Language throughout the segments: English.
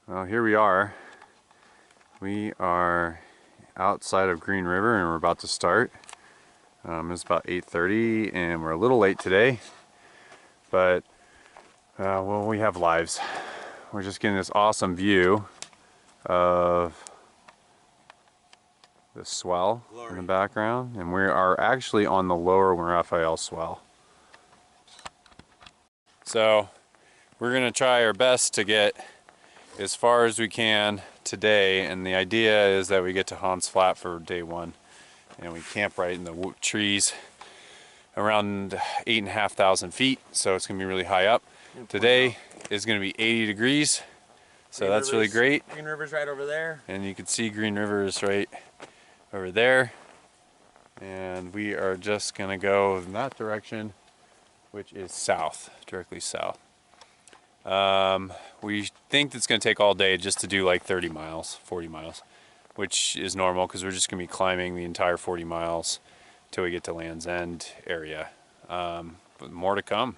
Well, here we are. We are outside of Green River and we're about to start. It's about 8:30 and we're a little late today, but well, we have lives. We're just getting this awesome view of the swell in the background, and we are actually on the lower Raphael swell. So we're gonna try our best to get as far as we can today, and the idea is that we get to Hans Flat for day one, and we camp right in the trees around 8,500 feet, so it's gonna be really high up. Today is gonna be 80 degrees, so that's really great. Green River's right over there, and you can see Green River is right over there, and we are just gonna go in that direction, which is south, directly south. We think it's going to take all day just to do like 30 miles, 40 miles, which is normal because we're just going to be climbing the entire 40 miles till we get to Land's End area. But more to come.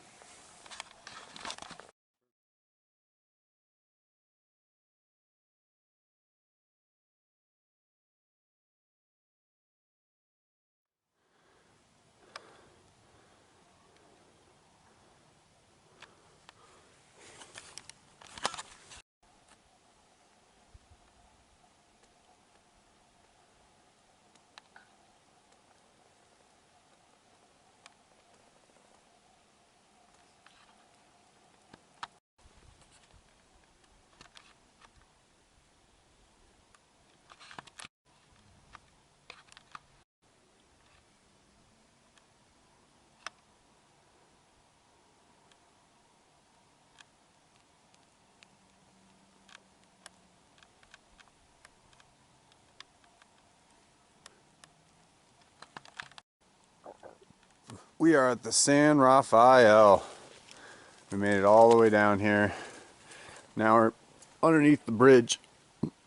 We are at the San Raphael. We made it all the way down here. Now we're underneath the bridge,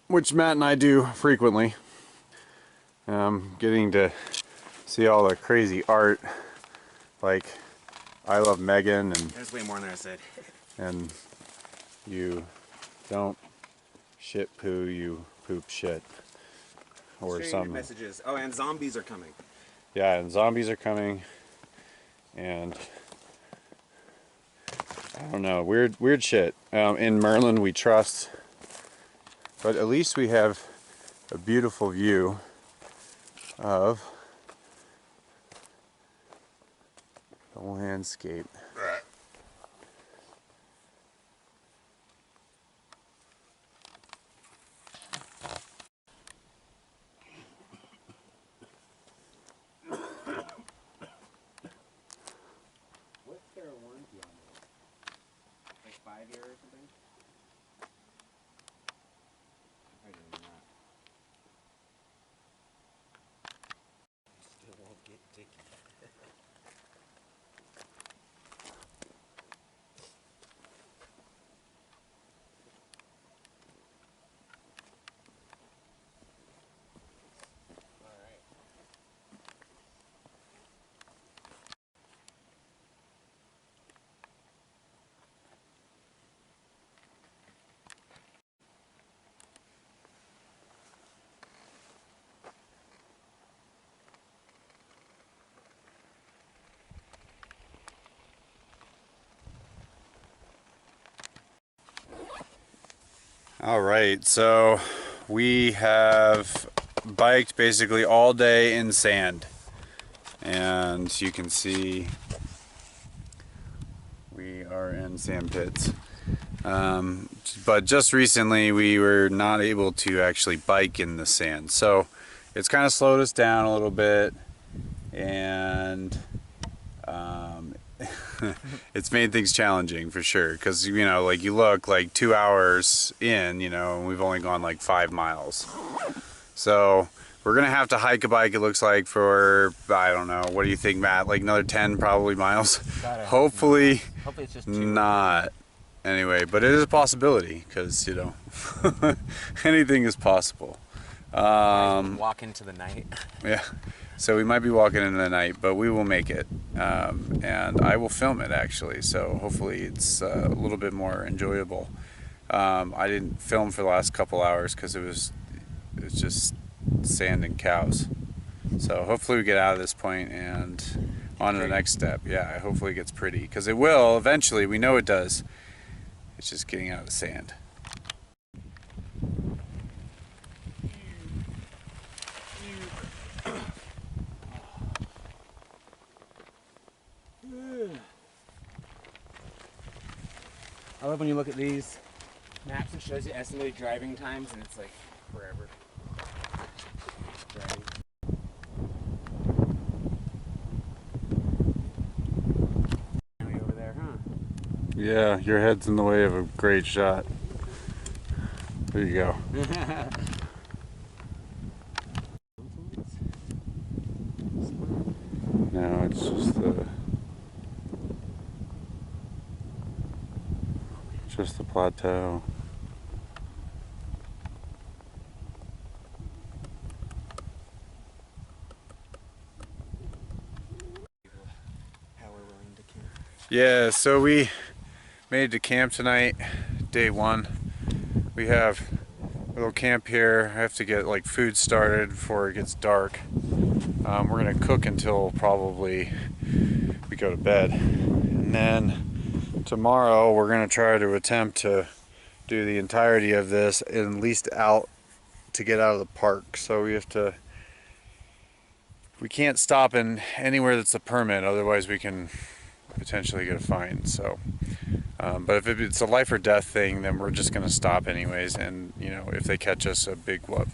which Matt and I do frequently. Getting to see all the crazy art, like I Love Megan, and there's way more than I said. And you don't shit poo, you poop shit, or something. Messages. Oh, and zombies are coming. Yeah, and zombies are coming. And I don't know, weird shit. In Merlin we trust, but at least we have a beautiful view of the landscape. What's their warranty on this? Like 5 years or something? I didn't know that. Still won't get ticky. Alright, so we have biked basically all day in sand, and you can see we are in sand pits. But just recently we were not able to actually bike in the sand, so it's kind of slowed us down a little bit, and it's made things challenging for sure, because you know, like you look like 2 hours in, you know, and we've only gone like 5 miles. So we're gonna have to hike a bike, it looks like, for, I don't know, what do you think, Matt, like another 10 probably miles? Hopefully it's just 2. not. Anyway, but it is a possibility, because you know anything is possible. Walk into the night. Yeah, so we might be walking into the night, but we will make it, and I will film it actually, so hopefully it's a little bit more enjoyable. I didn't film for the last couple hours because it was just sand and cows. So hopefully we get out of this point and on to the next step. Yeah, hopefully it gets pretty, because it will eventually. We know it does. It's just getting out of the sand. I love when you look at these maps, it shows you estimated driving times, and it's like forever. Driving. Over there, huh? Yeah, your head's in the way of a great shot. There you go. No, it's just the plateau. How we're willing to camp. Yeah, so we made it to camp tonight, day one. We have a little camp here. I have to get like food started before it gets dark. We're gonna cook until probably we go to bed, and then tomorrow we're gonna try to attempt to do the entirety of this at least out to get out of the park. So we can't stop in anywhere that's a permit, otherwise we can potentially get a fine. So but if it's a life or death thing, then we're just gonna stop anyways, and you know, if they catch us, a big whoop.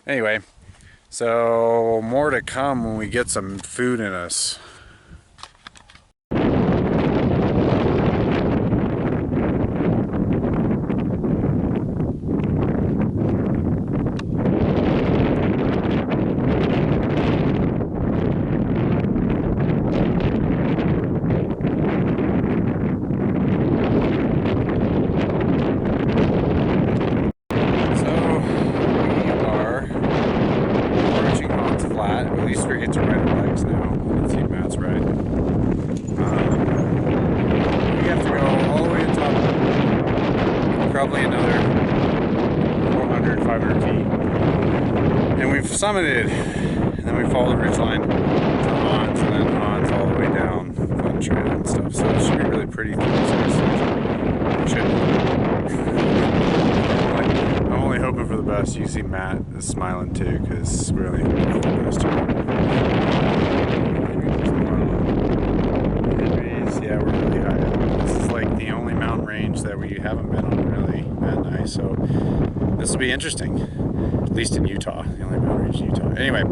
Anyway, so more to come when we get some food in us. Probably another 400, 500 feet. And we've summited, and then we follow the ridgeline to Hans, and then Hans all the way down Fun Trail and stuff. So it should be really pretty through this season. I'm only hoping for the best. You see Matt is smiling too, because we're really hoping for the best. Yeah, we're really high up. This is like the only mountain range that we haven't been on really that nice, so this will be interesting, at least in Utah, the only mountain range in Utah. Anyway,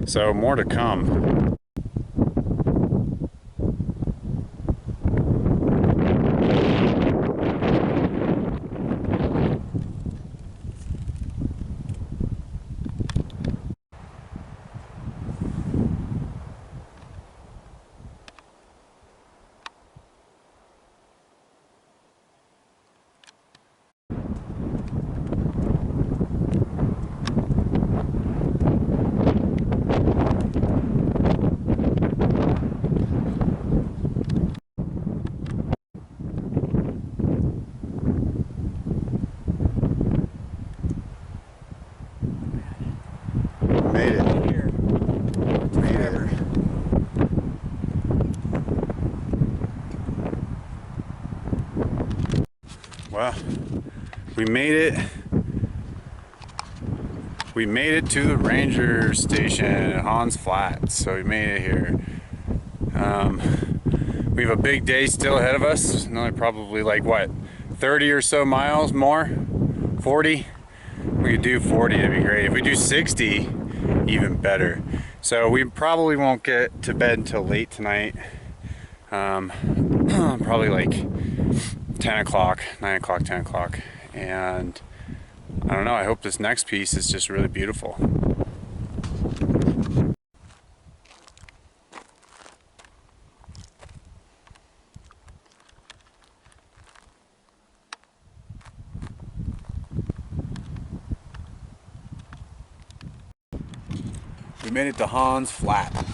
so more to come. Made it. Made it. Well, we made it. We made it to the ranger station at Hans Flats. So we made it here. We have a big day still ahead of us. Another probably like what, 30 or so miles more? 40? We could do 40, that'd be great. If we do 60, even better. So we probably won't get to bed until late tonight. Probably like 10 o'clock, 9 o'clock, 10 o'clock. And I don't know, I hope this next piece is just really beautiful. We made it to Hans Flat.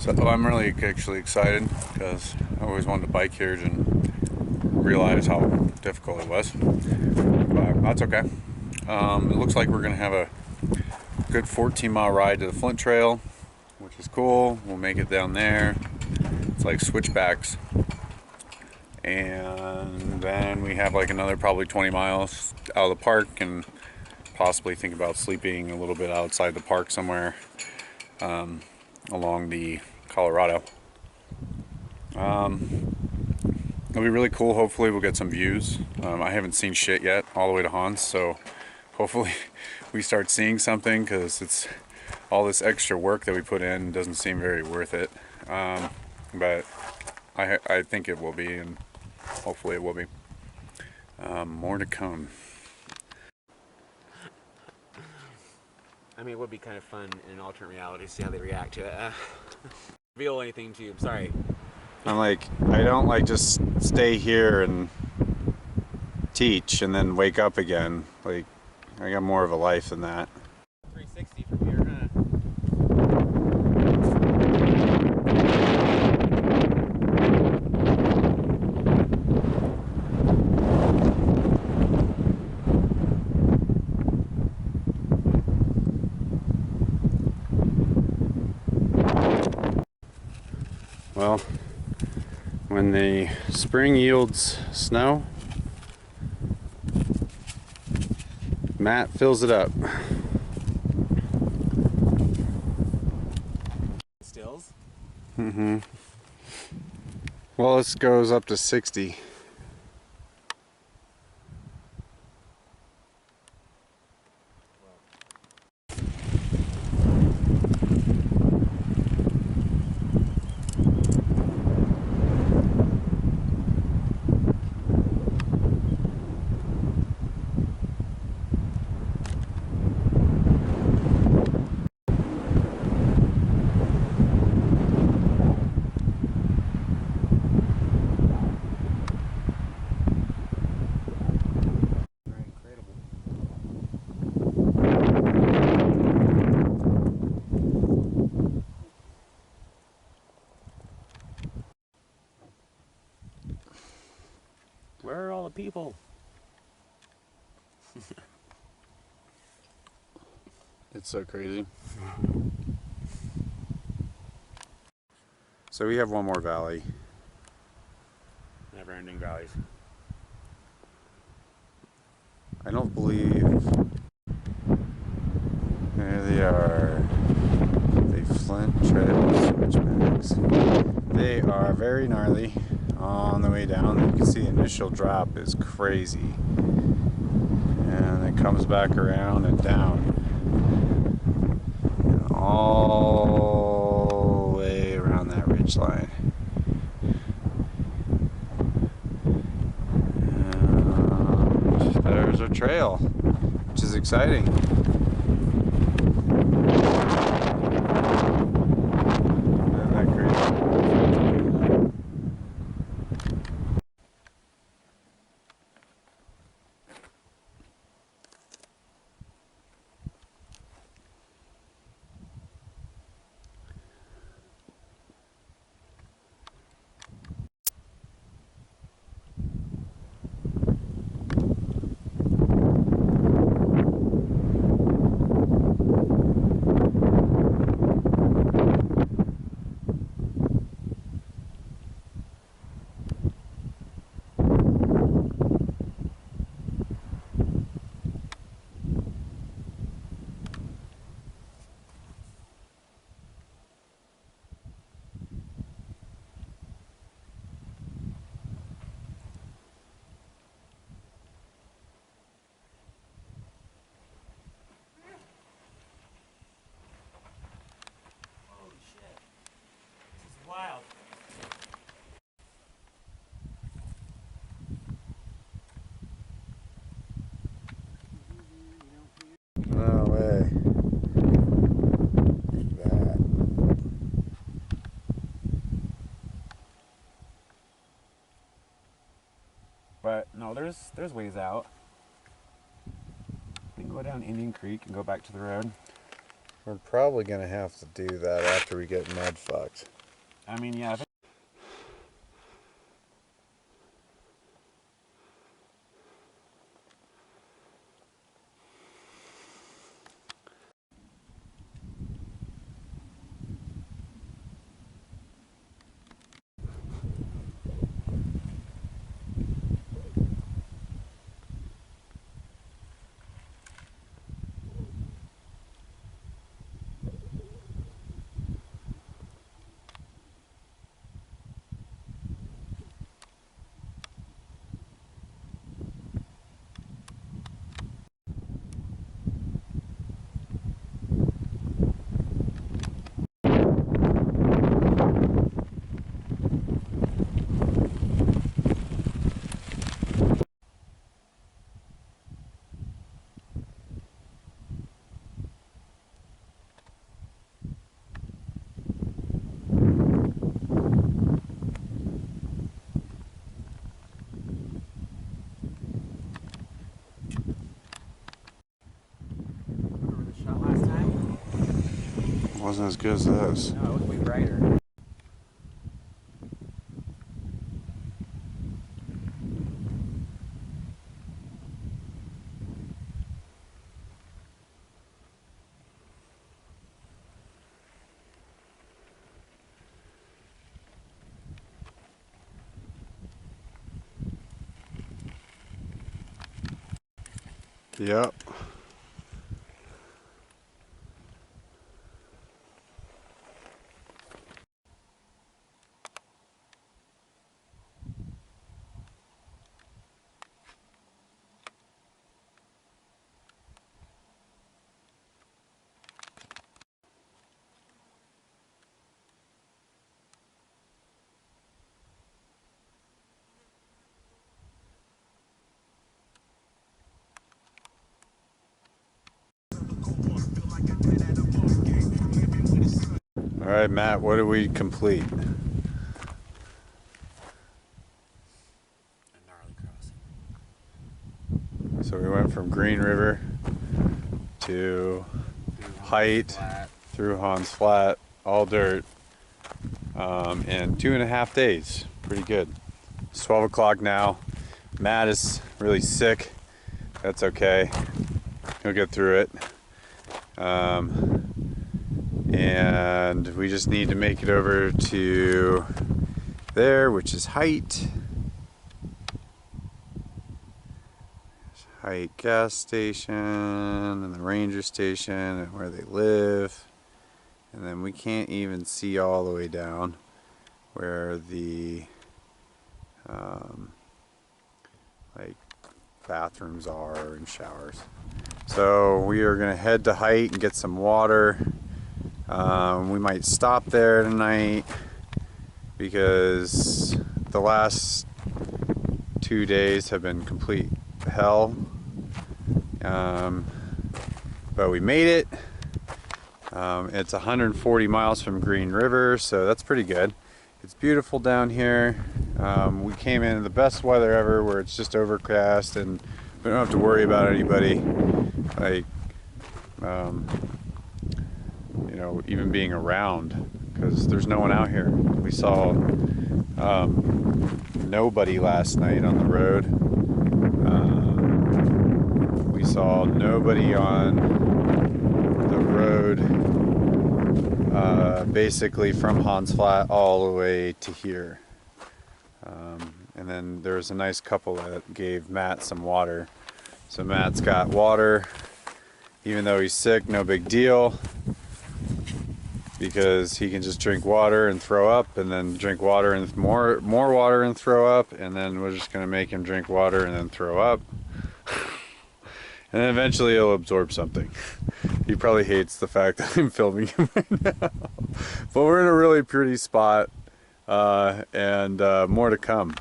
So I'm really actually excited because I always wanted to bike here, and realize how difficult it was, but that's okay. It looks like we're gonna have a good 14-mile ride to the Flint Trail, which is cool. We'll make it down there. It's like switchbacks, and then we have like another probably 20 miles out of the park, and possibly think about sleeping a little bit outside the park somewhere along the Colorado. It'll be really cool. Hopefully we'll get some views. I haven't seen shit yet all the way to Hans, so hopefully we start seeing something, because it's all this extra work that we put in doesn't seem very worth it. But I think it will be, and hopefully it will be. More to come. I mean, it would be kind of fun in an alternate reality to see how they react to it. Reveal anything to you, I'm sorry. I'm like, I don't like just stay here and teach and then wake up again. Like, I got more of a life than that. 360 from here, huh? Well, when the spring yields snow, Matt fills it up. Stills? Mm-hmm. Well, this goes up to 60. Where are all the people? It's so crazy. So we have one more valley. Never-ending valleys. I don't believe... There they are. The Flint Trail switchbacks. They are very gnarly. On the way down, you can see the initial drop is crazy. And it comes back around and down. And all the way around that ridge line. And there's our trail, which is exciting. Isn't that crazy? Wild. No way. Look at that. But no, there's ways out. We can go down Indian Creek and go back to the road. We're probably gonna have to do that after we get mud fucked. I mean, yeah. Wasn't as good as those. No, it was way brighter. Yep. All right, Matt, what did we complete? A gnarly crossing. So we went from Green River to Hite, through Hans Flat, all dirt, in 2.5 days. Pretty good. It's 12 o'clock now. Matt is really sick. That's okay. He'll get through it. And we just need to make it over to there, which is Hite. Hite gas station and the ranger station and where they live. And then we can't even see all the way down where the like bathrooms are and showers. So we are gonna head to Hite and get some water. We might stop there tonight because the last 2 days have been complete hell. But we made it. It's 140 miles from Green River, so that's pretty good. It's beautiful down here. We came in the best weather ever, where it's just overcast and we don't have to worry about anybody, like you know, even being around, because there's no one out here. We saw nobody last night on the road. We saw nobody on the road, basically from Hans Flat all the way to here. And then there was a nice couple that gave Matt some water. So Matt's got water, even though he's sick, no big deal, because he can just drink water and throw up, and then drink water and more water and throw up, and then we're just gonna make him drink water and then throw up. And then eventually he'll absorb something. He probably hates the fact that I'm filming him right now. But we're in a really pretty spot, and more to come.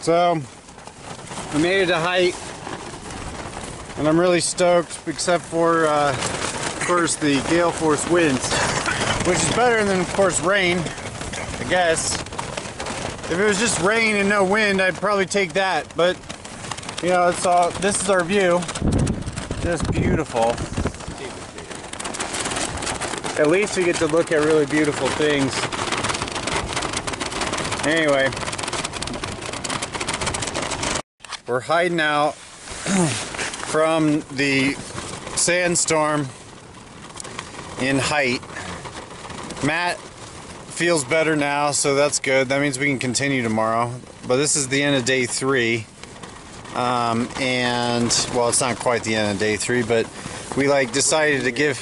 So, I made it to Hite, and I'm really stoked, except for, of course, the gale force winds, which is better than, of course, rain, I guess. If it was just rain and no wind, I'd probably take that, but, you know, it's all, this is our view. Just beautiful. At least we get to look at really beautiful things. Anyway. We're hiding out from the sandstorm in Hite. Matt feels better now, so that's good. That means we can continue tomorrow. But this is the end of day 3. And, well, it's not quite the end of day 3, but we decided to give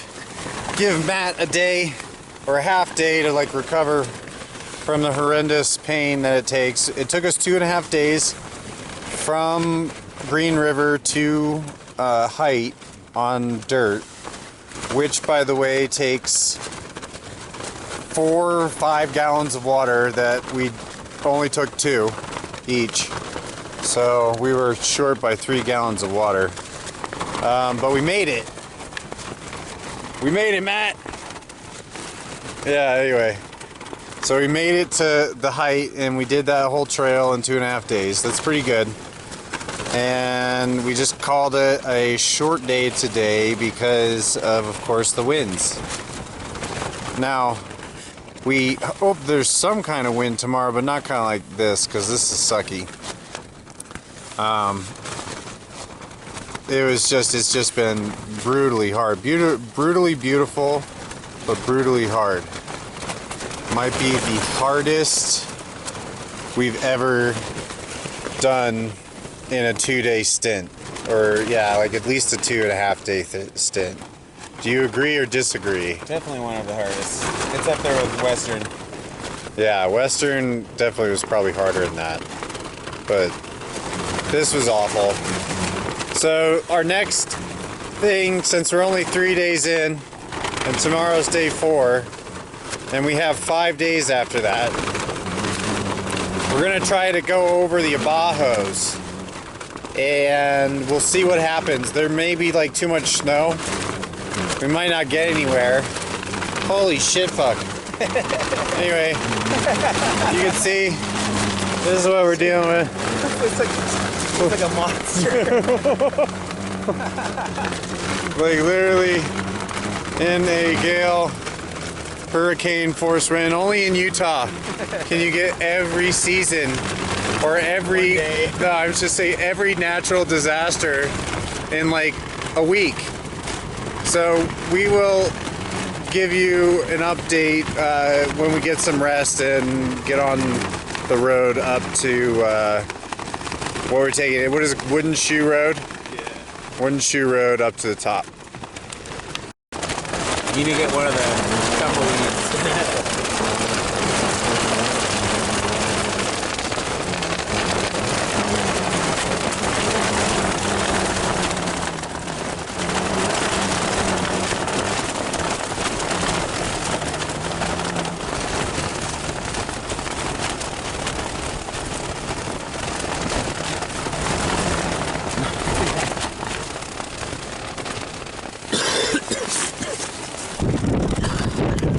Matt a day or a half day to recover from the horrendous pain that it takes. It took us 2.5 days from Green River to Hite, on dirt, which by the way takes 4 or 5 gallons of water that we only took 2 each. So we were short by 3 gallons of water. But we made it. We made it, Matt. Yeah, anyway. So we made it to the Hite, and we did that whole trail in 2.5 days. That's pretty good. And we just called it a short day today because of course, the winds. Now, we hope there's some kind of wind tomorrow, but not kind of like this, because this is sucky. It's just been brutally hard. Brutally beautiful, but brutally hard. Might be the hardest we've ever done in a 2-day stint. Or yeah, like at least a 2.5 day stint. Do you agree or disagree? Definitely one of the hardest. It's up there with Western. Yeah, Western definitely was probably harder than that. But this was awful. So our next thing, since we're only 3 days in, and tomorrow's day 4, and we have 5 days after that, we're gonna try to go over the Abajos, and we'll see what happens. There may be like too much snow. We might not get anywhere. Holy shit, fuck. Anyway, you can see this is what we're dealing with. It's like a monster. Like literally in a gale, hurricane force wind. Only in Utah can you get every season or every, no, I was just saying every natural disaster in like a week. So we will give you an update when we get some rest and get on the road up to what we're taking. What is it? Wooden Shoe Road? Yeah. Wooden Shoe Road up to the top. You need to get one of the tumbleweeds.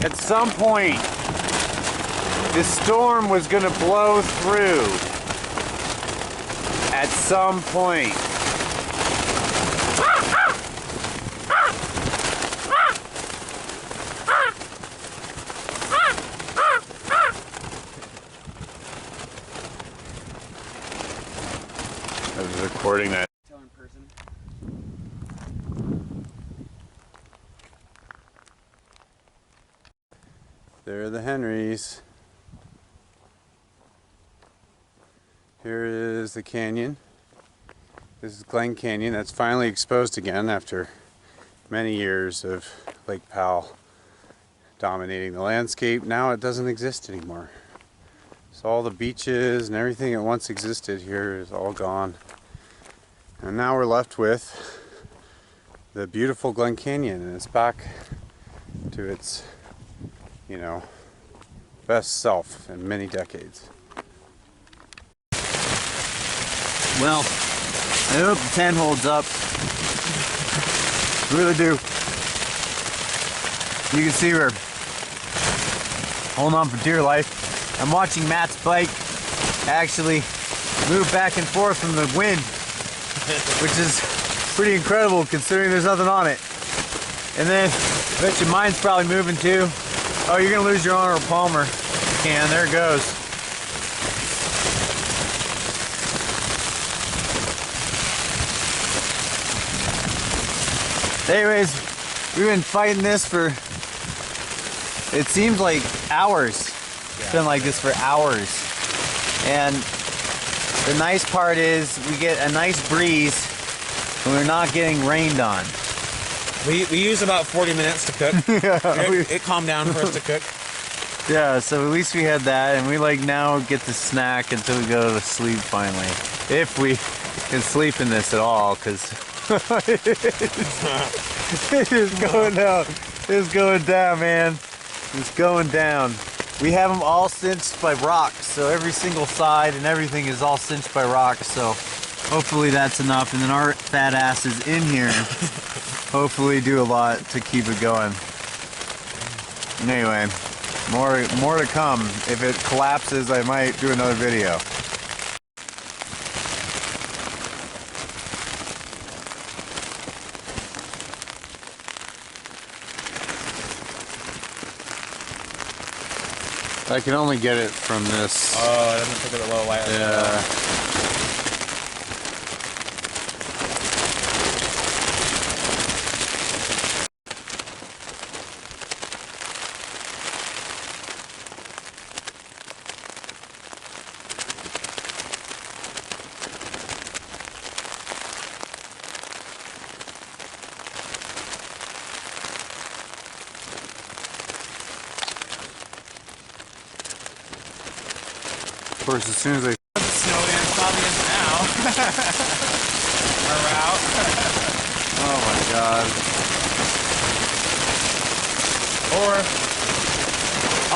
At some point, this storm was gonna blow through. At some point. I was recording that. There are the Henrys. Here is the canyon. This is Glen Canyon. That's finally exposed again after many years of Lake Powell dominating the landscape. Now it doesn't exist anymore. So all the beaches and everything that once existed here is all gone. And now we're left with the beautiful Glen Canyon, and it's back to its, you know, best self in many decades. Well, I hope the tent holds up. I really do. You can see we're holding on for dear life. I'm watching Matt's bike actually move back and forth from the wind, which is pretty incredible considering there's nothing on it. And then I bet your mine's probably moving too. Oh, you're gonna lose your Arnold Palmer can. There it goes. Anyways, we've been fighting this for, it seems like hours. It's been like this for hours. And the nice part is we get a nice breeze and we're not getting rained on. We use about 40 minutes to cook. It calmed down for us to cook. Yeah, so at least we had that, and we like now get to snack until we go to sleep finally. If we can sleep in this at all, because It's going down. It's going down, man. It's going down. We have them all cinched by rocks, so every single side and everything is all cinched by rocks, so hopefully that's enough. And then our fat asses in here hopefully do a lot to keep it going. Anyway, more to come. If it collapses, I might do another video. I can only get it from this. Oh, it doesn't pick up the low light. Yeah. Of course, as soon as I Snowed in, probably is now. Our route. oh my god. Or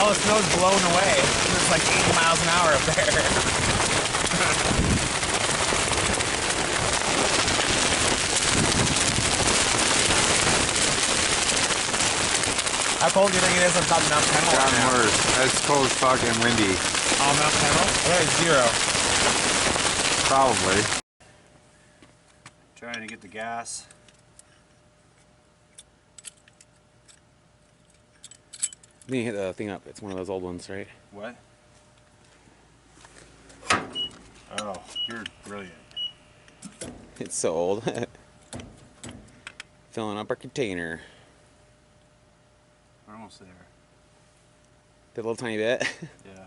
all the snow's blown away. It's like 80 miles an hour up there. How cold do you think it is on top of Mount Pennell? Gotten worse. It's cold as fuck and windy. On Mount Pennell? I thought it was 0. Probably. Trying to get the gas. Then you hit the thing up. It's one of those old ones, right? What? Oh, you're brilliant. It's so old. Filling up our container. We're almost there. The little tiny bit. Yeah.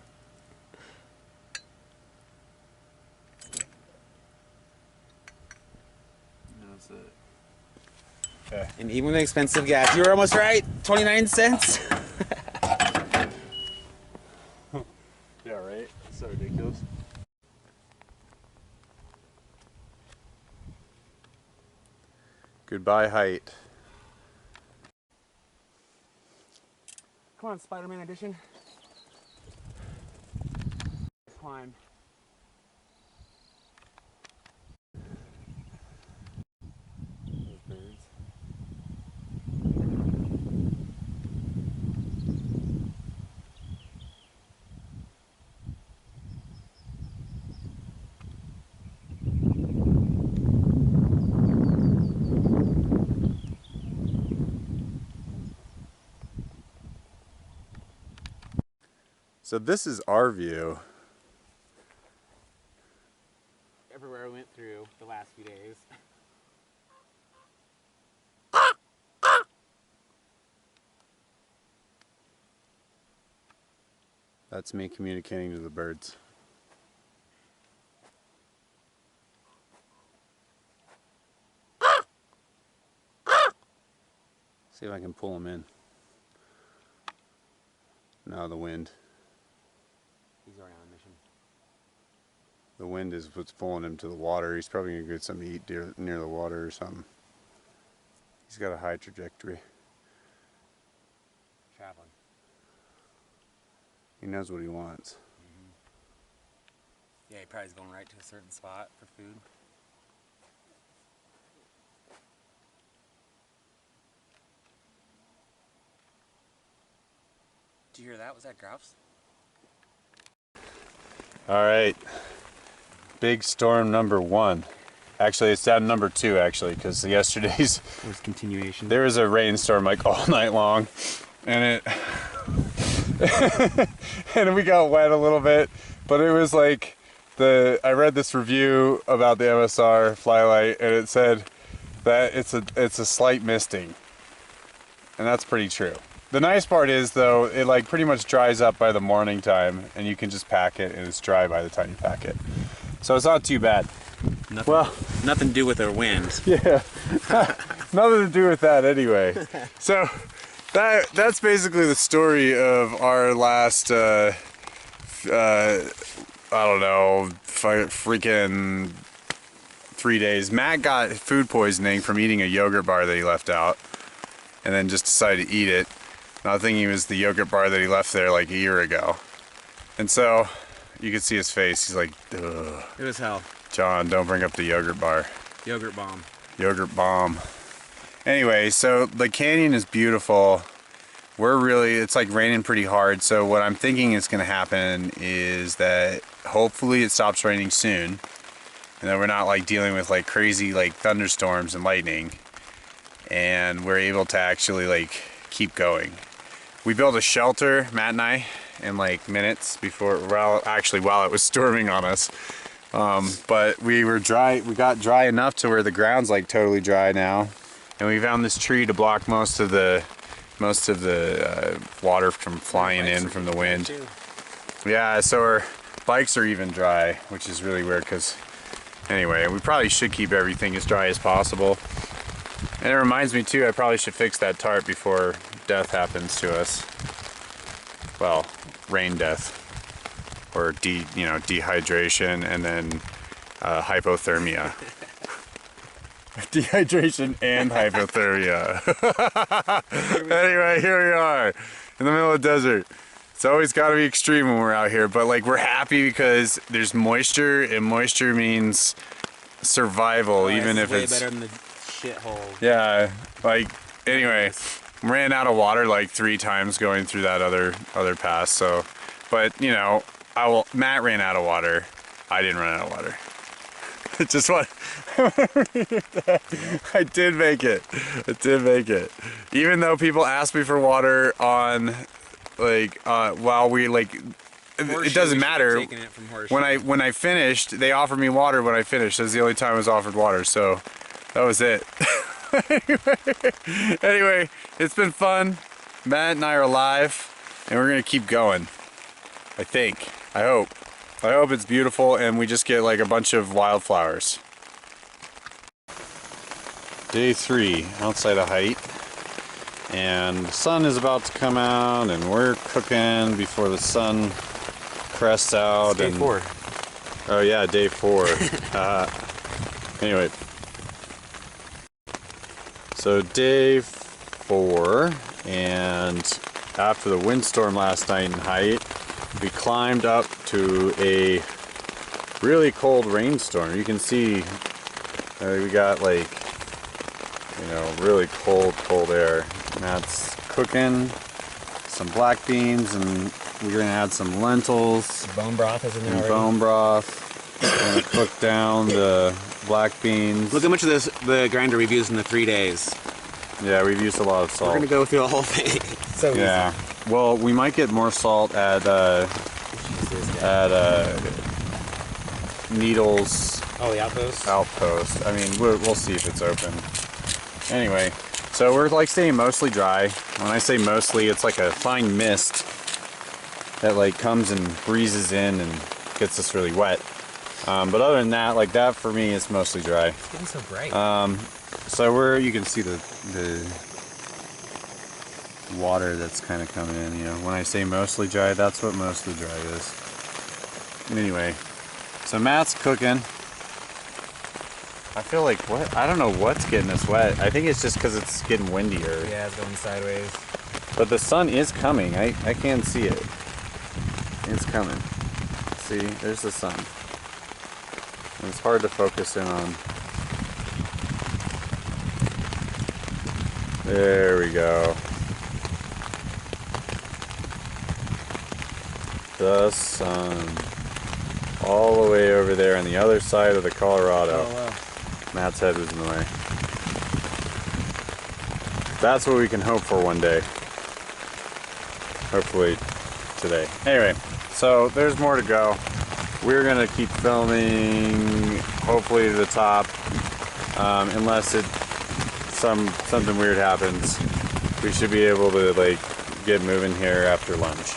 That's it. Okay. And even with the expensive gas, you were almost right. 29 cents. Yeah, right? It's so ridiculous. Goodbye, Hite. Come on, Spider-Man edition. Climb. Those birds. So this is our view. Everywhere we went through the last few days. That's me communicating to the birds. See if I can pull them in. No, the wind. He's already on a mission. The wind is what's pulling him to the water. He's probably going to get something to eat near the water or something. He's got a high trajectory. Traveling. He knows what he wants. Yeah, he probably is going right to a certain spot for food. Did you hear that? Was that grouse? All right. Big storm number 1. Actually, it's down to number 2, actually, because yesterday's... It was continuation. There was a rainstorm like all night long, and and we got wet a little bit, but it was like I read this review about the MSR Flylight, and it said that it's a slight misting, and that's pretty true. The nice part is though, it like pretty much dries up by the morning time, and you can just pack it, and it's dry by the time you pack it. So it's not too bad. Nothing, Well, nothing to do with the wind. yeah, nothing to do with that anyway. So that's basically the story of our last, I don't know, freaking 3 days. Matt got food poisoning from eating a yogurt bar that he left out, and then just decided to eat it, not thinking it was the yogurt bar that he left there like a year ago. And so you could see his face. He's like, ugh. It was hell. John, don't bring up the yogurt bar. Yogurt bomb. Yogurt bomb. Anyway, so the canyon is beautiful. It's like raining pretty hard, so what I'm thinking is going to happen is that hopefully it stops raining soon, and that we're not like dealing with like crazy like thunderstorms and lightning, and we're able to actually like keep going. We built a shelter, Matt and I, in like minutes before, while it was storming on us. But we got dry enough to where the ground's like totally dry now, and we found this tree to block most of the water from flying in from the wind. Yeah, so our bikes are even dry, which is really weird because anyway, we probably should keep everything as dry as possible. And it reminds me too, I probably should fix that tarp before death happens to us. Well, rain death, or dehydration, and then hypothermia. Dehydration and hypothermia. Anyway, here we are in the middle of the desert. It's always got to be extreme when we're out here, but like we're happy because there's moisture, and moisture means survival, even if way it's better than the shithole. Yeah, like anyway, ran out of water like 3 times going through that other pass. So, but you know, Matt ran out of water. I didn't run out of water. Just what? I did make it. I did make it. Even though people asked me for water on, like, while we like, it doesn't matter. When I finished, they offered me water when I finished. That's the only time I was offered water. So that was it. Anyway, it's been fun. Matt and I are alive, and we're gonna keep going. I think. I hope. I hope it's beautiful and we just get like a bunch of wildflowers. Day 3 outside of Hite, and the sun is about to come out, and we're cooking before the sun crests out. It's day 4. Oh yeah, day 4. Anyway, so day 4, and after the windstorm last night in Hite, we climbed up to a really cold rainstorm. You can see we got like, you know, really cold air. Matt's cooking some black beans, and we're gonna add some lentils. Bone broth is in there already. Bone broth. We're gonna cook down the black beans. Look how much of the grinder we've used in the 3 days. Yeah, we've used a lot of salt. We're gonna go through the whole thing. So yeah. easy. Well, we might get more salt at Needles. Oh, the outpost? Outpost. I mean, we'll see if it's open. Anyway, so we're like staying mostly dry. When I say mostly, it's like a fine mist that like comes and breezes in and gets us really wet. But other than that, like that for me is mostly dry. It's getting so bright. So you can see the water that's kind of coming in, you know. When I say mostly dry, that's what mostly dry is. Anyway, so Matt's cooking. I feel like I don't know what's getting us wet. I think it's just because it's getting windier. Yeah, it's going sideways. But the sun is coming. I can see it. It's coming. See, there's the sun. And it's hard to focus in on. There we go. The sun. All the way over there on the other side of the Colorado. Oh, wow. Matt's head was in the way. That's what we can hope for one day. Hopefully today. Anyway, so there's more to go. We're gonna keep filming, hopefully to the top, unless something weird happens. We should be able to like get moving here after lunch.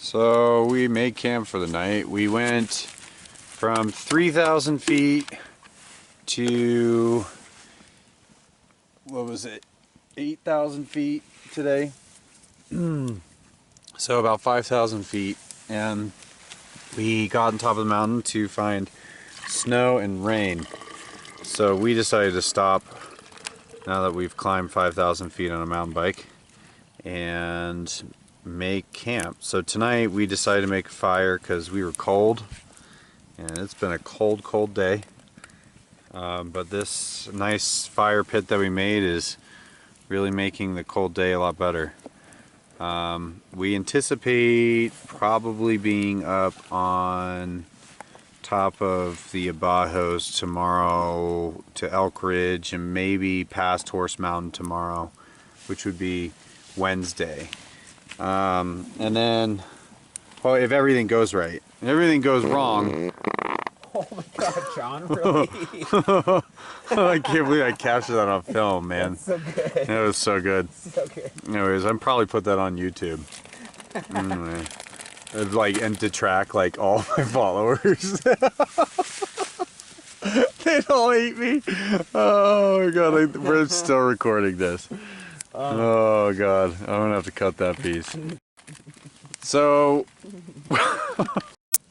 So we made camp for the night. We went from 3,000 feet to, what was it, 8,000 feet today. So about 5,000 feet, and we got on top of the mountain to find snow and rain. So we decided to stop now that we've climbed 5,000 feet on a mountain bike and make camp. So tonight we decided to make a fire because we were cold, and it's been a cold day. But this nice fire pit that we made is really making the cold day a lot better. We anticipate probably being up on top of the Abajos tomorrow to Elk Ridge, and maybe past Horse Mountain tomorrow, which would be Wednesday. And then, well, if everything goes right. If everything goes wrong... Oh my god, John, really? I can't believe I captured that on film, man. That's so good. That was so good. So good. Anyways, I'll probably put that on YouTube. Anyway, like, and to track like all my followers. They'd all hate me. Oh my god, we're still recording this. Oh god, I'm gonna have to cut that piece. So,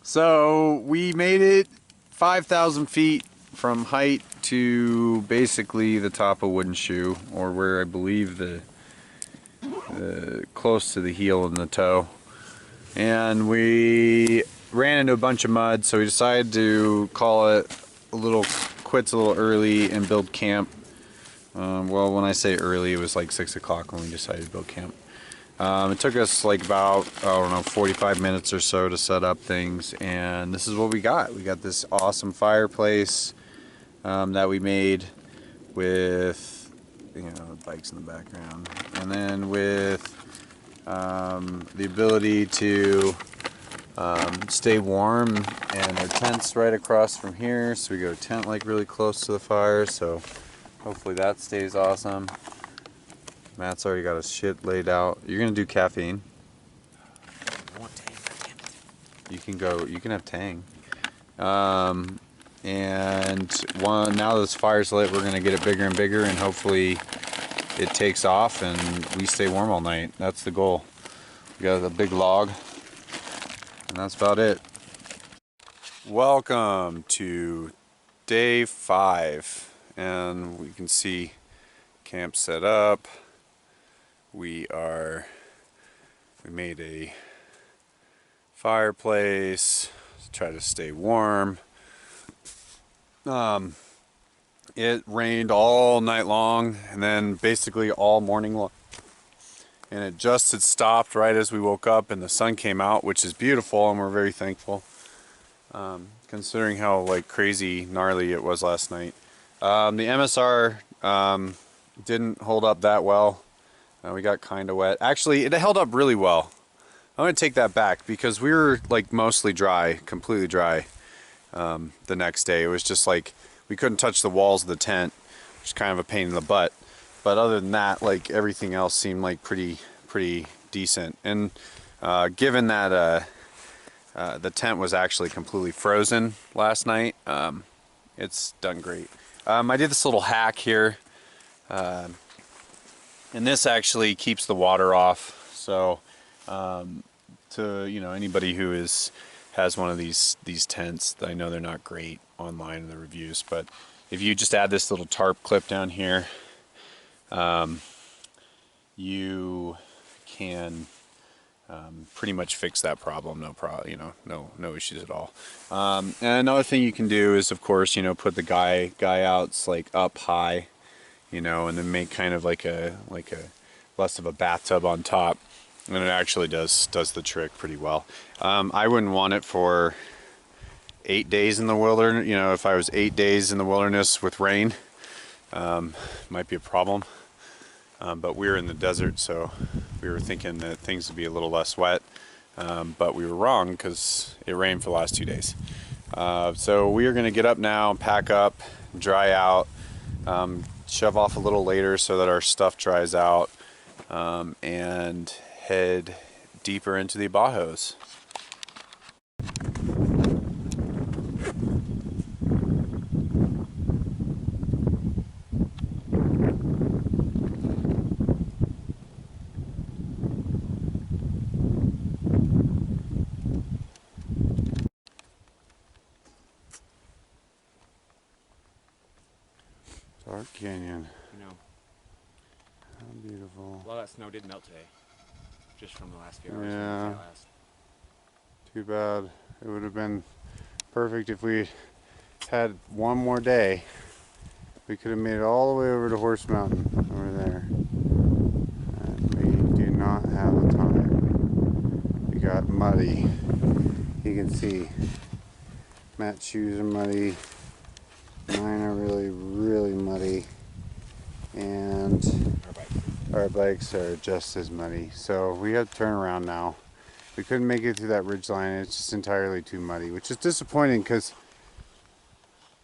so we made it 5,000 feet from Hite to basically the top of Wooden Shoe, or where I believe the close to the heel and the toe. And we ran into a bunch of mud, so we decided to call it quits a little early and build camp. Well, when I say early, it was like 6 o'clock when we decided to build camp. It took us like about, I don't know, 45 minutes or so to set up things, and this is what we got. We got this awesome fireplace that we made with, you know, bikes in the background, and then with the ability to stay warm, and our tent's right across from here, so we got a tent like really close to the fire, so hopefully that stays awesome. Matt's already got his shit laid out. You're gonna do caffeine? I want Tang, damn it. You can have Tang. And now this fire's lit, we're gonna get it bigger and bigger, and hopefully it takes off and we stay warm all night. That's the goal. We got a big log, and that's about it. Welcome to day 5, and we can see camp set up. We made a fireplace to try to stay warm. It rained all night long, and then basically all morning long, and it just had stopped right as we woke up and the sun came out, which is beautiful, and we're very thankful, considering how like crazy gnarly it was last night. The MSR didn't hold up that well. We got kind of wet. Actually, it held up really well. I'm going to take that back, because we were like mostly dry, completely dry the next day. It was just like we couldn't touch the walls of the tent, which is kind of a pain in the butt. But other than that, like everything else seemed like pretty decent. And given that the tent was actually completely frozen last night, it's done great. I did this little hack here. And this actually keeps the water off, so to, you know, anybody who has one of these tents, I know they're not great online in the reviews, but if you just add this little tarp clip down here, you can pretty much fix that problem. No issues at all. And another thing you can do is, of course, you know, put the guy outs like up high, you know, and then make kind of like a less of a bathtub on top, and it actually does the trick pretty well. I wouldn't want it for 8 days in the wilderness. You know, if I was 8 days in the wilderness with rain, might be a problem. But we were in the desert, so we were thinking that things would be a little less wet, but we were wrong, because it rained for the last 2 days. So we are going to get up now, pack up, dry out, shove off a little later so that our stuff dries out, and head deeper into the bajos. Dark Canyon. You know, How beautiful. a lot of that snow did melt today, just from the last few hours. Yeah. Too bad. It would have been perfect if we had one more day. We could have made it all the way over to Horse Mountain over there. And we do not have the time. We got muddy. You can see Matt's shoes are muddy. Mine are really, really muddy. And our bikes are just as muddy. So we have to turn around now. We couldn't make it through that ridge line. It's just entirely too muddy, which is disappointing because,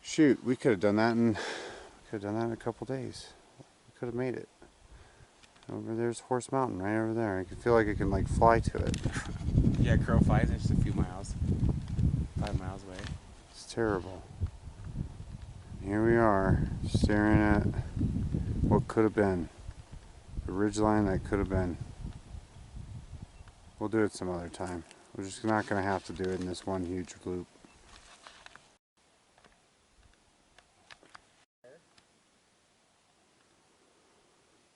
shoot, we could have done that in a couple days. We could have made it. Over there's Horse Mountain right over there. I can feel like I can like fly to it. Yeah, crow flies. It's just a few miles, 5 miles away. It's terrible. Here we are, staring at what could have been. The ridge line that could have been. We'll do it some other time. We're just not going to have to do it in this one huge loop.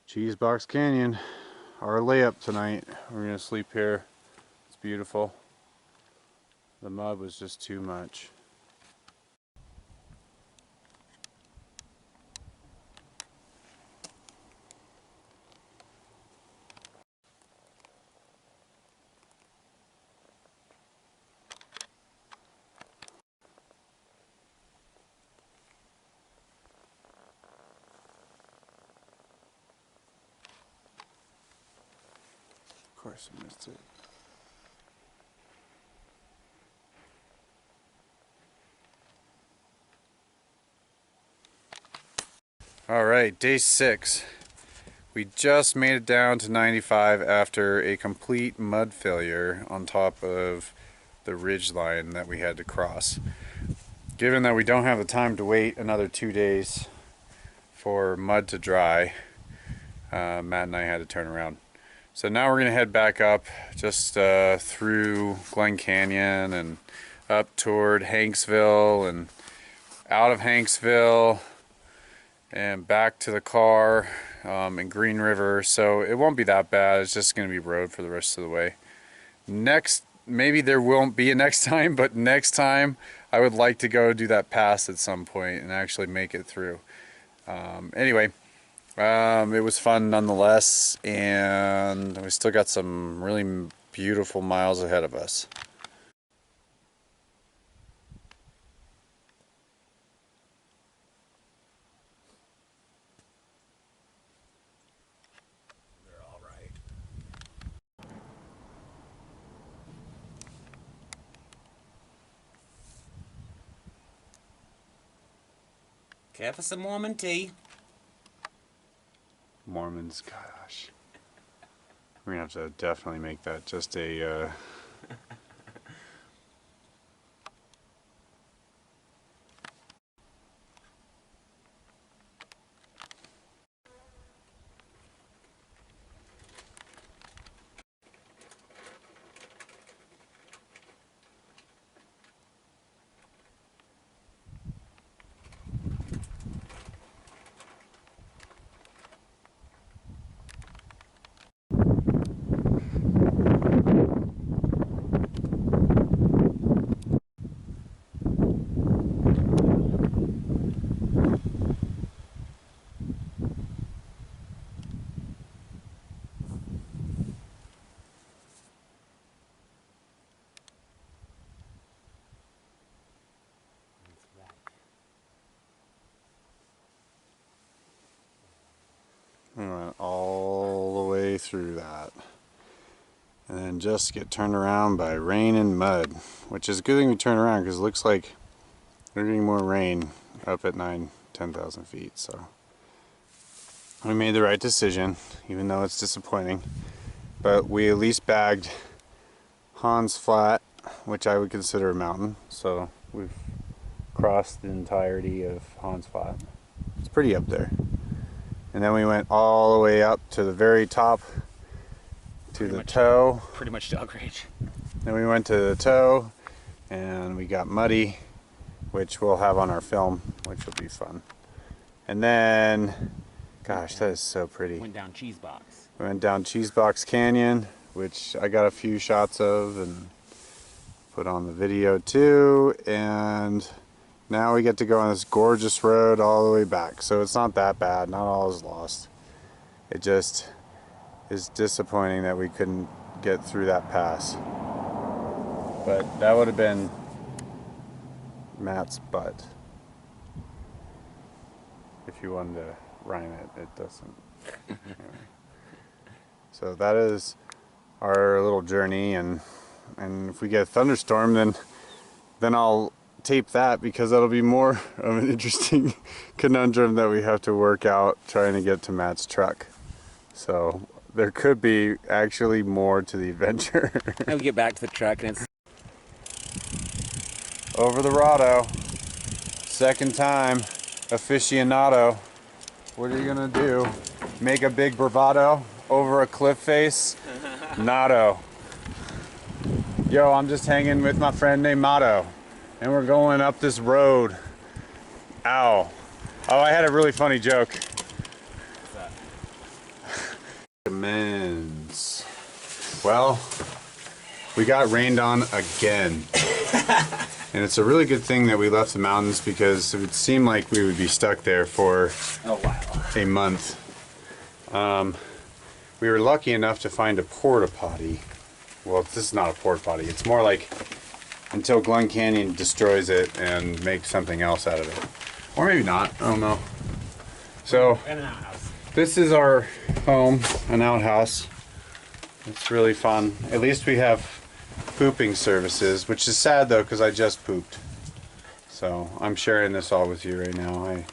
Cheesebox Canyon, our layup tonight. We're going to sleep here. It's beautiful. The mud was just too much. Of course I missed it. All right, day 6. We just made it down to 95 after a complete mud failure on top of the ridge line that we had to cross. Given that we don't have the time to wait another 2 days for mud to dry, Matt and I had to turn around. So now we're going to head back up just through Glen Canyon and up toward Hanksville and out of Hanksville and back to the car in Green River. So it won't be that bad. It's just going to be road for the rest of the way. Next, maybe there won't be a next time, but next time I would like to go do that pass at some point and actually make it through. Anyway. It was fun nonetheless, and we still got some really beautiful miles ahead of us. They're all right. Care for some Mormon tea? Mormons, gosh. We're gonna have to definitely make that just a we went all the way through that. And then just get turned around by rain and mud, which is a good thing we turn around because it looks like we're getting more rain up at 10,000 feet. So we made the right decision, even though it's disappointing. But we at least bagged Hans Flat, which I would consider a mountain. So we've crossed the entirety of Hans Flat. It's pretty up there. And then we went all the way up to the very top to the toe. Pretty much dog rage. Then we went to the toe and we got muddy, which we'll have on our film, which will be fun. And then, gosh, that is so pretty. Went down Cheese Box. We went down Cheesebox Canyon, which I got a few shots of and put on the video too. And now we get to go on this gorgeous road all the way back. So it's not that bad, not all is lost. It just is disappointing that we couldn't get through that pass. But that would have been Matt's butt. If you wanted to rhyme it, it doesn't. Anyway. So that is our little journey, and if we get a thunderstorm, then I'll tape that, because that'll be more of an interesting conundrum that we have to work out trying to get to Matt's truck. So there could be actually more to the adventure. And we get back to the truck and it's Over the Rado, second time, aficionado. What are you gonna do? Make a big bravado over a cliff face? Nado. Yo, I'm just hanging with my friend named Mato, and we're going up this road. Ow. Oh, I had a really funny joke. what's that? Recommends. Well, we got rained on again. And it's a really good thing that we left the mountains, because it would seem like we would be stuck there for a month. We were lucky enough to find a porta potty. Well, this is not a porta potty. It's more like until Glen Canyon destroys it and makes something else out of it. Or maybe not, I don't know. So, And an outhouse. this is our home, an outhouse. It's really fun. At least we have pooping services, which is sad though, because I just pooped. So I'm sharing this all with you right now. I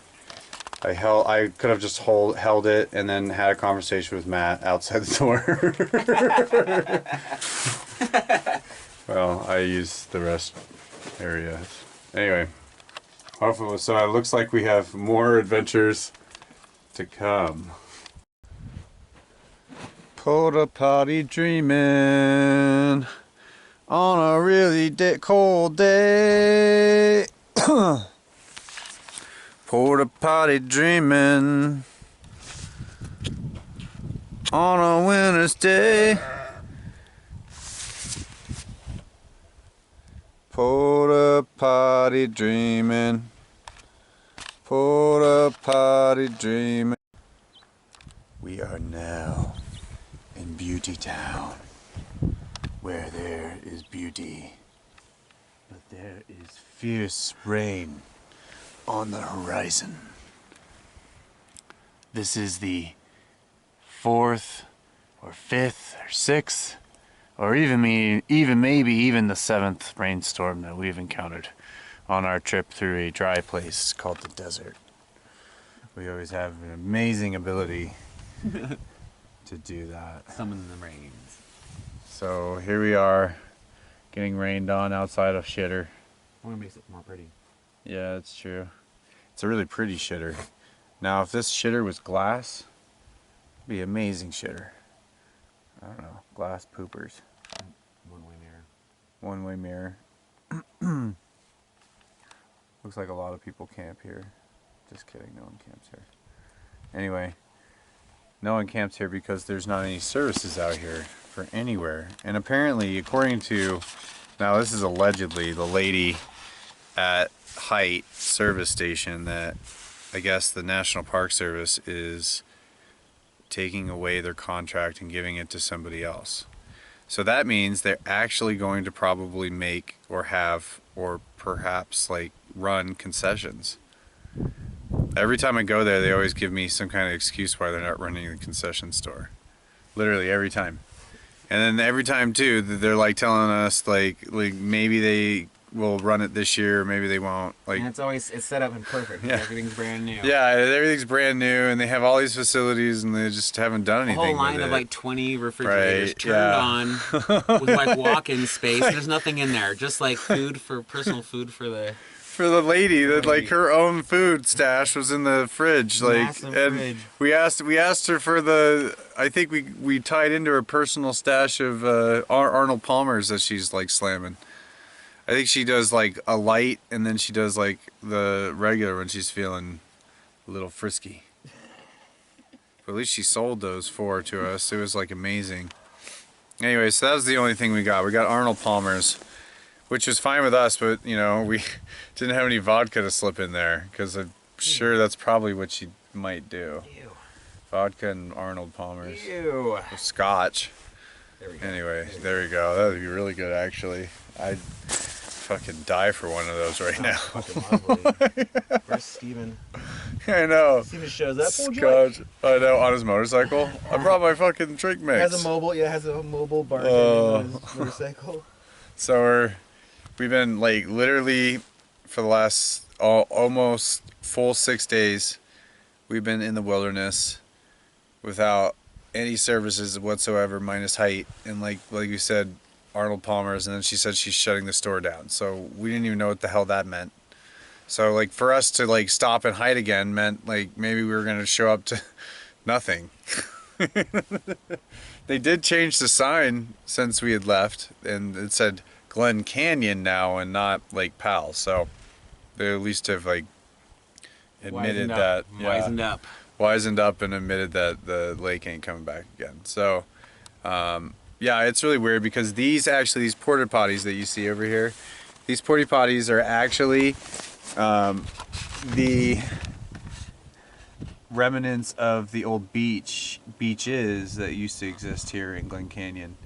could have just held it and then had a conversation with Matt outside the door. Well, I used the rest area. Anyway, so it looks like we have more adventures to come. Porta potty dreaming on a really cold day. Porta potty dreaming on a winter's day. Porta potty dreaming. Porta potty dreaming. We are now in Beauty Town, where there is beauty, but there is fierce rain on the horizon. This is the 4th or 5th or 6th or even maybe even the 7th rainstorm that we've encountered on our trip through a dry place called the desert. We always have an amazing ability to do that. Summon the rains. So here we are, getting rained on outside of shitter. Only makes it more pretty. Yeah, that's true. It's a really pretty shitter. Now, if this shitter was glass, it'd be amazing shitter. I don't know, glass poopers. One-way mirror. One-way mirror. Looks like a lot of people camp here. Just kidding, no one camps here. Anyway, no one camps here because there's not any services out here for anywhere. And apparently, according to, now this is allegedly the lady at Hite service station, that I guess the National Park Service is taking away their contract and giving it to somebody else. So that means they're actually going to probably make or have or perhaps like run concessions. Every time I go there, they always give me some kind of excuse why they're not running the concession store. Literally every time. And then every time too, they're like telling us like maybe they will run it this year, maybe they won't. Like, And it's set up and perfect. Yeah. Everything's brand new. yeah, everything's brand new, and they have all these facilities, and they just haven't done A anything whole line with of it. like 20 refrigerators Right, turned yeah. on with like walk-in space. There's nothing in there, just like personal food for the For the lady that like her own food stash was in the fridge, like, Massive and fridge. we asked her for I think we tied into her personal stash of Arnold Palmer's that she's like slamming. I think she does like a light, and then she does like the regular when she's feeling a little frisky. But at least she sold those 4 to us. It was like amazing. Anyway, so that was the only thing we got. We got Arnold Palmer's, which was fine with us, but you know, we didn't have any vodka to slip in there because I'm sure that's probably what she might do. Ew. Vodka and Arnold Palmer's. Ew. With scotch. There we go. Anyway, there you go. That would be really good, actually. I'd fucking die for one of those right now. Fucking lovely. Where's Steven? I know. Steven shows up. What would you like? Scotch. I know, on his motorcycle. I brought my fucking drink mix. Has a mobile bartender on his motorcycle. So we've been like literally for the last almost full 6 days, we've been in the wilderness without any services whatsoever, minus Hite, and like you said, Arnold Palmer's, and then she said she's shutting the store down. So we didn't even know what the hell that meant. So like for us to like stop and Hite again meant like maybe we were gonna show up to nothing. They did change the sign since we had left, and it said Glen Canyon now and not Lake Powell. So they at least have like admitted that wisened up and admitted that the lake ain't coming back again. So yeah, it's really weird because these porta potties that you see over here, these porta potties are actually the remnants of the old beaches that used to exist here in Glen Canyon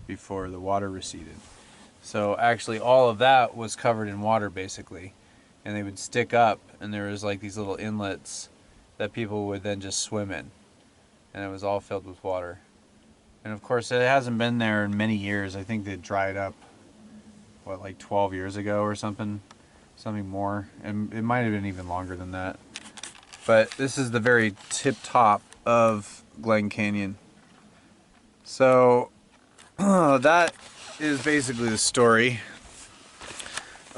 before the water receded. So actually all of that was covered in water basically, and they would stick up, and there was like these little inlets that people would then just swim in, and it was all filled with water. And of course it hasn't been there in many years. I think they dried up, what, like 12 years ago or something more, and it might have been even longer than that. But this is the very tip top of Glen Canyon. So that is basically the story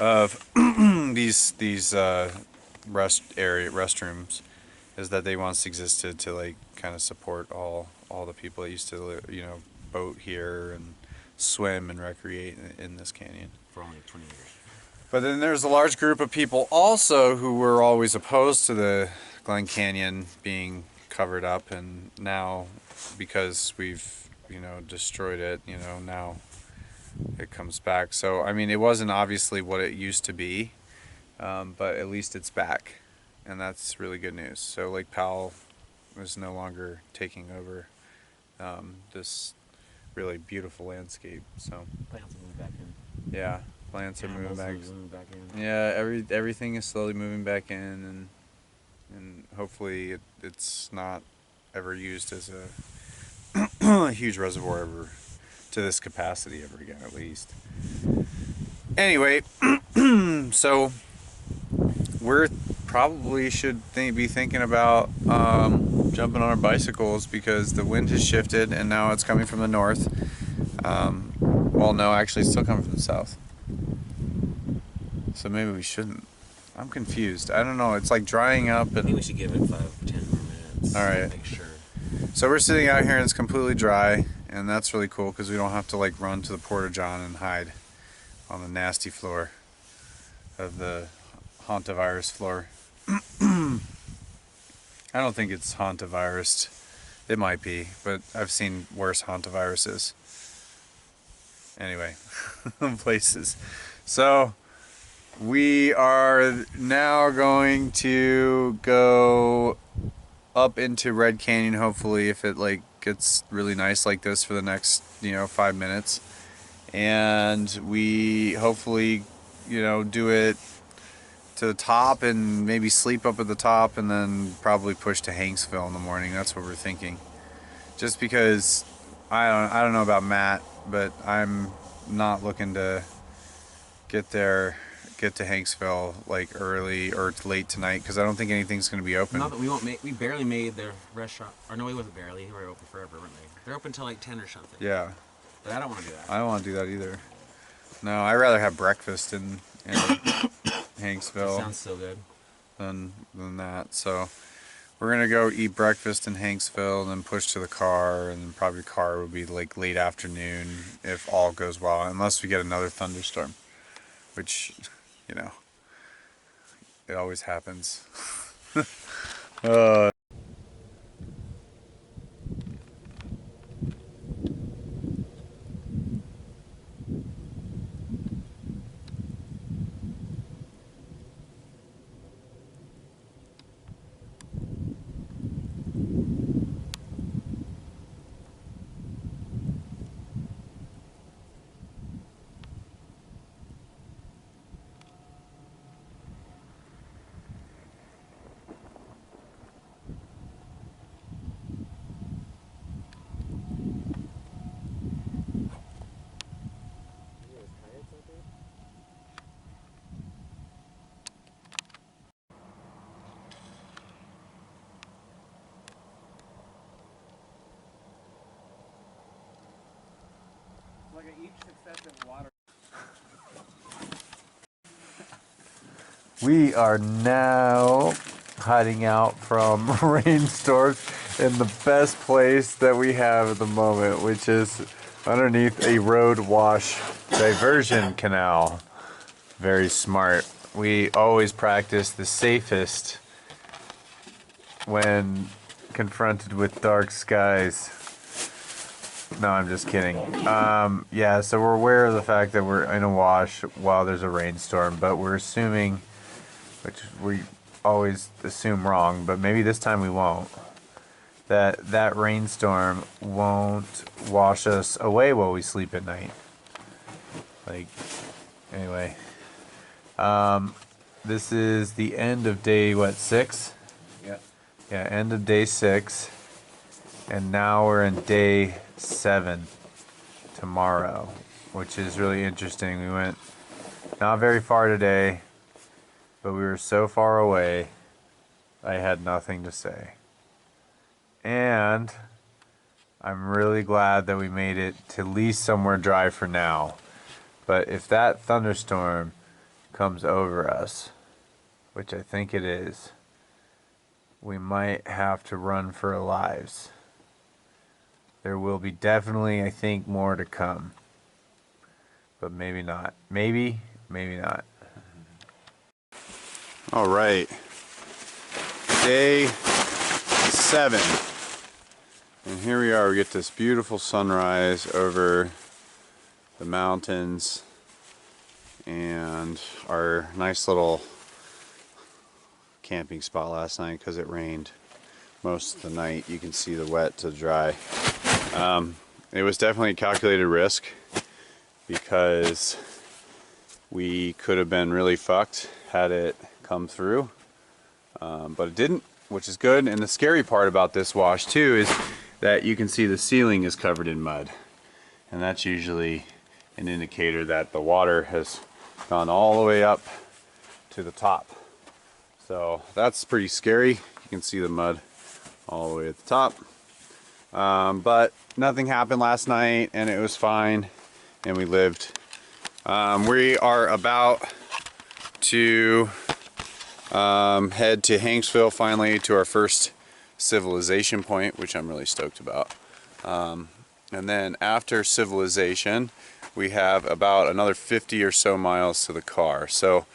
of these restrooms, is that they once existed to like kind of support all the people that used to live, you know, boat here and swim and recreate in this canyon For only 20 years. But then there's a large group of people also who were always opposed to the Glen Canyon being covered up, and now because we've, you know, destroyed it, you know, now it comes back. So I mean, it wasn't obviously what it used to be, but at least it's back, and that's really good news. So Lake Powell is no longer taking over this really beautiful landscape. So Plants will move back in. yeah, plants are moving back. Moving back in. Yeah, everything is slowly moving back in, and hopefully it's not ever used as a huge reservoir ever to this capacity ever again, at least. Anyway, so we're probably should be thinking about jumping on our bicycles because the wind has shifted and now it's coming from the north. Well, no, actually it's still coming from the south. So maybe we shouldn't. I'm confused. I don't know. It's like drying up, I and think we should give it 5-10 more minutes. All right. Make sure. so we're sitting out here and it's completely dry, and that's really cool because we don't have to like run to the porta john and hide on the nasty floor of the hantavirus floor. I don't think it's hantavirused. It might be, but I've seen worse hantaviruses. Anyway, places. So we are now going to go up into Red Canyon, hopefully, if it like gets really nice like this for the next, 5 minutes. And we hopefully, do it to the top and maybe sleep up at the top and then probably push to Hanksville in the morning. That's what we're thinking. Just because I don't know about Matt, but I'm not looking to get there, get to Hanksville like early or late tonight, because I don't think anything's going to be open. Not that we won't make. We barely made the restaurant. Or no, we wasn't barely. We were open forever, weren't they? They're open till like 10 or something. Yeah. But I don't want to do that. I don't want to do that either. No, I'd rather have breakfast in Hanksville. That sounds so good. Than that. So we're gonna go eat breakfast in Hanksville and then push to the car, and then probably the car will be like late afternoon if all goes well, unless we get another thunderstorm, which, you know, it always happens. Like each successive water. We are now hiding out from rainstorms in the best place that we have at the moment, which is underneath a road wash diversion canal. Very smart. We always practice the safest when confronted with dark skies. No, I'm just kidding. Yeah, so we're aware of the fact that we're in a wash while there's a rainstorm, but we're assuming, which we always assume wrong, but maybe this time we won't, that rainstorm won't wash us away while we sleep at night. Like, anyway. This is the end of day, what, 6? Yep. Yeah, end of day 6. And now we're in day 7 tomorrow, which is really interesting. We went not very far today, but we were so far away, I had nothing to say. And I'm really glad that we made it to at least somewhere dry for now. But if that thunderstorm comes over us, which I think it is, we might have to run for our lives. There will be definitely, I think, more to come. But maybe not. Maybe, maybe not. All right. Day 7. And here we are. We get this beautiful sunrise over the mountains and our nice little camping spot last night, because it rained most of the night. You can see the wet to dry. It was definitely a calculated risk, because we could have been really fucked had it come through, but it didn't, which is good. And the scary part about this wash too is that you can see the ceiling is covered in mud, and that's usually an indicator that the water has gone all the way up to the top. So that's pretty scary. You can see the mud all the way at the top. But nothing happened last night, and it was fine, and we lived. We are about to head to Hanksville finally, to our first civilization point, which I'm really stoked about. And then after civilization, we have about another 50 or so miles to the car. So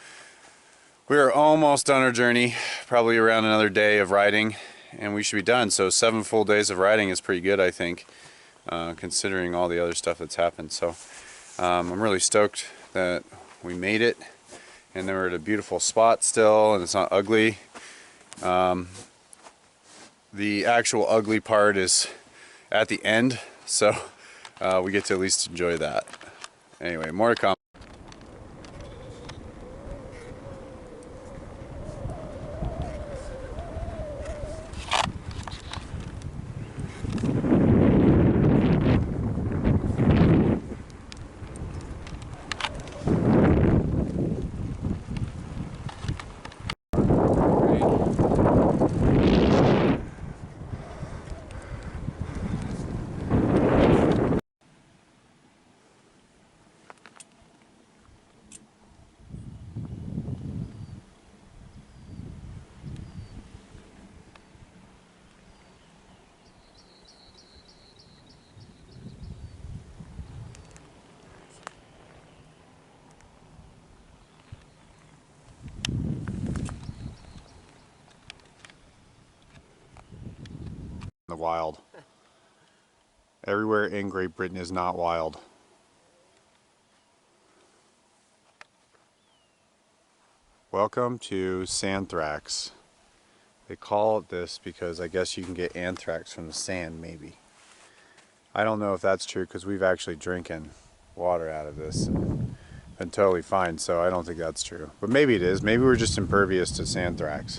we're almost done our journey, probably around another day of riding, and we should be done. So 7 full days of riding is pretty good, I think, considering all the other stuff that's happened. So I'm really stoked that we made it, and then we're at a beautiful spot still, and it's not ugly. The actual ugly part is at the end, so we get to at least enjoy that. Anyway, more to come. Everywhere in Great Britain is not wild. Welcome to Sandthrax. They call it this because I guess you can get anthrax from the sand, maybe. I don't know if that's true because we've actually drinking water out of this and been totally fine, so I don't think that's true. But maybe it is. Maybe we're just impervious to Sandthrax.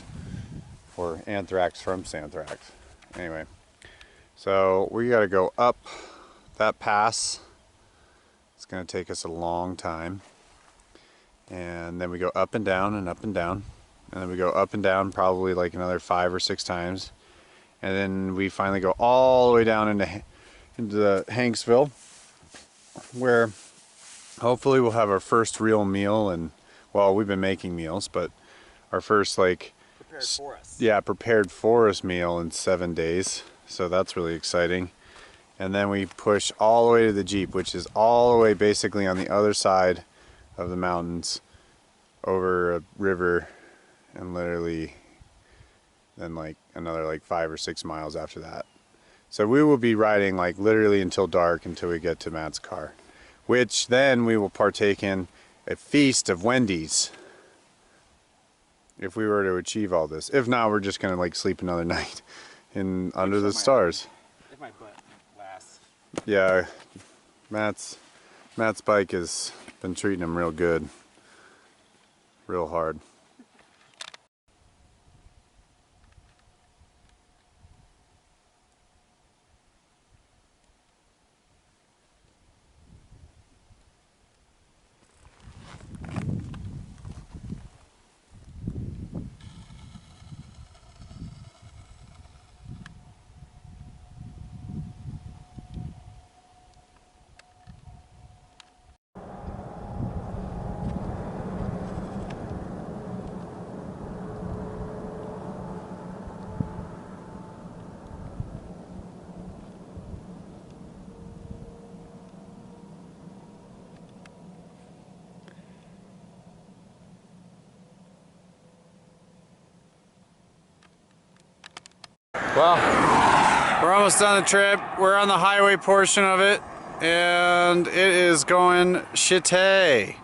Or anthrax from Sandthrax. Anyway, so we gotta go up that pass. It's gonna take us a long time. And then we go up and down and up and down. And then we go up and down probably like another 5 or 6 times. And then we finally go all the way down into the Hanksville, where hopefully we'll have our first real meal. And well, we've been making meals, but our first like Prepared for us. Yeah, prepared for us meal in 7 days. So that's really exciting. And then we push all the way to the Jeep, which is all the way basically on the other side of the mountains, over a river, and literally then like another like 5 or 6 miles after that. So we will be riding like literally until dark, until we get to Matt's car, which then we will partake in a feast of Wendy's if we were to achieve all this. If not, we're just gonna like sleep another night in under the stars. If my butt lasts. Yeah, Matt's bike has been treating him real good, real hard. Well, we're almost done the trip. We're on the highway portion of it, and it is going shitty.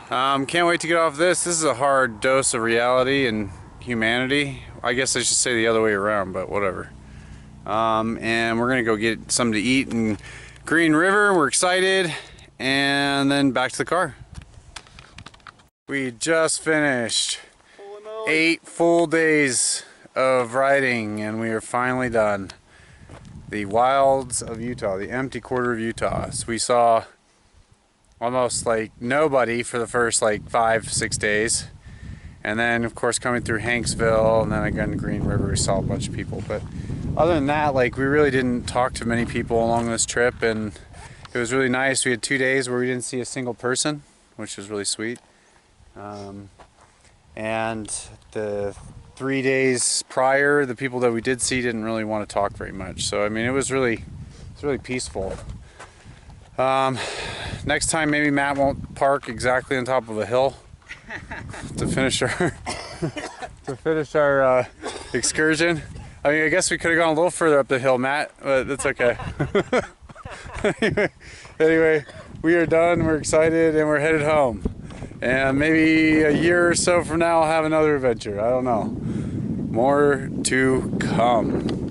Can't wait to get off this. This is a hard dose of reality and humanity. I guess I should say the other way around, but whatever. And we're gonna go get something to eat in Green River. We're excited, and then back to the car. We just finished 8 full days of riding, and we are finally done. The wilds of Utah, the empty quarter of Utah. So we saw almost like nobody for the first like 5-6 days, and then of course coming through Hanksville, and then again Green River, we saw a bunch of people. But other than that, like, we really didn't talk to many people along this trip, and it was really nice. We had 2 days where we didn't see a single person, which was really sweet. And the 3 days prior, the people that we did see didn't really want to talk very much. So I mean, it was really peaceful. Next time maybe Matt won't park exactly on top of a hill to finish our excursion. I mean, I guess we could have gone a little further up the hill, Matt, but that's okay. Anyway, we are done. We're excited, and we're headed home. And maybe a year or so from now, I'll have another adventure. I don't know. More to come.